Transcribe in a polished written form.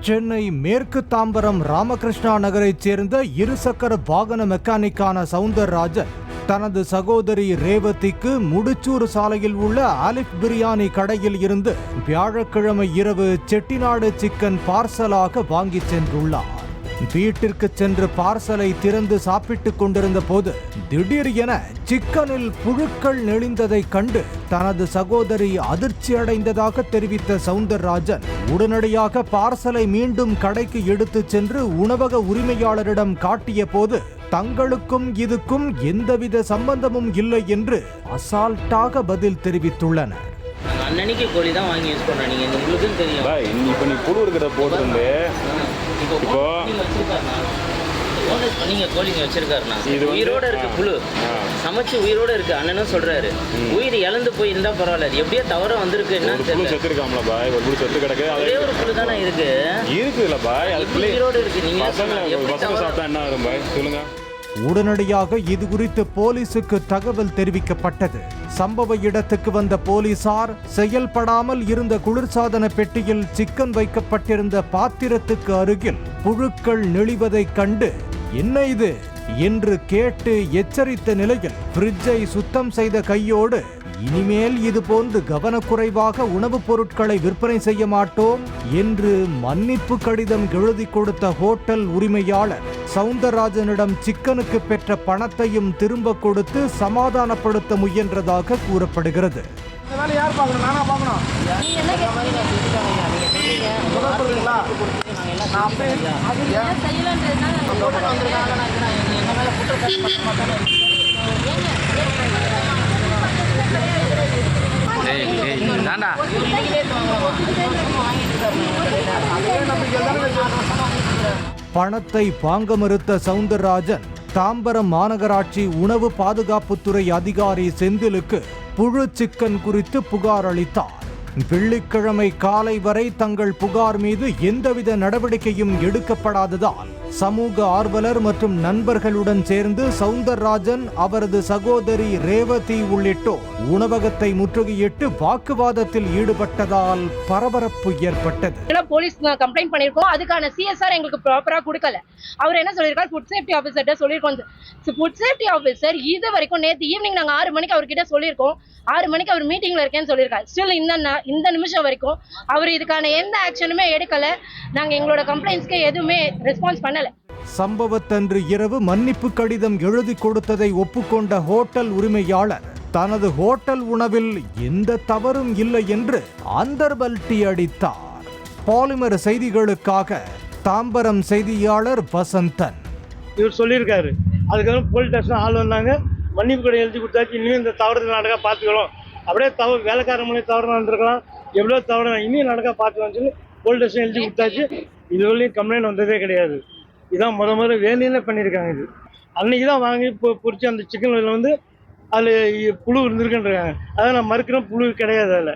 சென்னை மேற்கு தாம்பரம் ராமகிருஷ்ணா நகரைச் சேர்ந்த இருசக்கர வாகன மெக்கானிக்கான சவுந்தரராஜன் தனது சகோதரி ரேவதிக்கு முடிச்சூர் சாலையில் உள்ள ஆலிஃப் பிரியாணி கடையில் இருந்து வியாழக்கிழமை இரவு செட்டிநாடு சிக்கன் பார்சலாக வாங்கிச் சென்றுள்ளார். வீட்டிற்கு சென்று பார்சலை திறந்து சாப்பிட்டுக் கொண்டிருந்த போது திடீர் என சிக்கனில் புழுக்கள் நெளிந்ததை கண்டு தனது சகோதரி அதிர்ச்சி அடைந்ததாக தெரிவித்த சவுந்தரராஜன் உடனடியாக பார்சலை மீண்டும் கடைக்கு எடுத்துச் சென்று உணவக உரிமையாளரிடம் காட்டிய போது தங்களுக்கும் இதுக்கும் எந்தவித சம்பந்தமும் இல்லை என்று அசால்ட்டாக பதில் தெரிவித்துள்ளனர். அன்னன்னைக்கு கோழி தான் வாங்கி யூஸ் பண்றேன். நீங்க உங்களுக்கும் தெரியும். இப்போ நீ புழு இருக்கிறத போட்டுருந்து இப்போ நீங்க கோழிங்க வச்சிருக்காருண்ணா, உயிரோட இருக்கு புழு, சமைச்சு உயிரோட இருக்கு. அண்ணனும் சொல்றாரு உயிர் இழந்து போய் இருந்தா பரவாயில்ல, அது எப்படியோ தவற வந்திருக்கு. என்ன புழு செத்து இருக்காமல பாய், ஒரு புழு செத்து கிடக்கு. ஒரே ஒரு புழு தானே இருக்கு இல்ல பாய், அது உயிரோட இருக்கு. நீங்க பசங்க சாப்பிட்டா என்ன ஆகும் பாய் சொல்லுங்க. உடனடியாக இது குறித்து போலீசுக்கு தகவல் தெரிவிக்கப்பட்டது. சம்பவ இடத்துக்கு வந்த போலீசார் செயல்படாமல் இருந்த குளிர்சாதன பெட்டியில் சிக்கன் வைக்கப்பட்டிருந்த பாத்திரத்துக்கு அருகில் புழுக்கள் நெளிவதைக் கண்டு என்ன இது என்று கேட்டு எச்சரித்த நிலையில் ஃப்ரிட்ஜை சுத்தம் செய்த கையோடு இனிமேல் இது போன்று கவனக்குறைவாக உணவுப் பொருட்களை விற்பனை செய்ய மாட்டோம் என்று மன்னிப்பு கடிதம் எழுதி கொடுத்த ஹோட்டல் உரிமையாளர் சவுந்தரராஜனிடம் சிக்கனுக்கு பெற்ற பணத்தையும் திரும்ப கொடுத்து சமாதானப்படுத்த முயன்றதாக கூறப்படுகிறது. பணத்தை வாங்க மறுத்த சவுந்தரராஜன் தாம்பரம் மாநகராட்சி உணவு பாதுகாப்புத்துறை அதிகாரி செந்திலுக்கு புழு சிக்கன் குறித்து புகார் அளித்தார். வெள்ளிக்கிழமை காலை வரை தங்கள் புகார் மீது எந்தவித நடவடிக்கையும் எடுக்கப்படாததால் சமூக ஆர்வலர் மற்றும் நண்பர்களுடன் சேர்ந்து சவுந்தரராஜன், அவரது சகோதரி ரேவதி உள்ளிட்டோர் உணவகத்தை முற்றுகையிட்டு வாக்குவாதத்தில் ஈடுபட்டதால் பரபரப்பு ஏற்பட்டது. போலீஸ் கம்ப்ளைண்ட் பண்ணிருக்கோம், அதுக்கான சிஎஸ்ஆர் எங்களுக்கு ப்ராப்பரா கொடுக்கல. அவர் என்ன சொல்லியிருக்காரு, ஃபுட் சேஃப்டி ஆஃபீஸர்கிட்ட சொல்லியிருக்கோம். ஃபுட் சேஃப்டி ஆஃபீஸர் இது வரைக்கும் நேற்று ஈவினிங் நாங்கள் 6 மணிக்கு அவர்கிட்ட சொல்லியிருக்கோம். 6 மணிக்கு அவர் மீட்டிங்ல இருக்கேன்னு சொல்லியிருக்காரு. ஸ்டில் இந்த நிமிஷம் வரைக்கும் அவர் இதுக்கான எந்த ஆக்ஷனுமே எடுக்கல. நாங்க எங்களோட கம்ப்ளைண்ட்ஸ்க்கு எதுவுமே ரெஸ்பான்ஸ் பண்ணல. சம்பவத்தன்று இரவு மன்னிப்பு கடிதம் எழுதி கொடுத்ததை ஒப்புக்கொண்ட ஹோட்டல் உரிமையாளர் தனது ஹோட்டல் உணவில் எந்த தவறும் இல்லை என்று அந்தர்பல்டி அடித்தார். பாலிமர் செய்திகளுக்காக தாம்பரம் செய்தியாளர் வசந்தன். இவர் சொல்லியிருக்காரு, அதுக்கப்புறம் போலீஸ் ஸ்டேஷன் ஆள் வந்தாங்க, மன்னிப்பு கடிதம் எழுதி கொடுத்தாச்சு. இனியும் இந்த தவறு நடக்க பார்த்துக்கலாம், அப்படியே வேலைக்கார மொழி தவறு நடந்திருக்கலாம், எவ்வளோ தவறு இனியும் நடக்க பார்த்துக்கலாம்னு சொல்லி போலீஸ் ஸ்டேஷன் எழுதி கொடுத்தாச்சு. இதுவரையும் கம்ப்ளைண்ட் வந்ததே கிடையாது. இதான் முத வேலையில பண்ணியிருக்காங்க. இது அன்னைக்கு தான் வாங்கி பொறிச்சு அந்த சிக்கன் வந்து அதில் புழு இருந்திருக்குன்றாங்க. அதை நான் மறுக்கிறேன், புழு கிடையாது அதில்.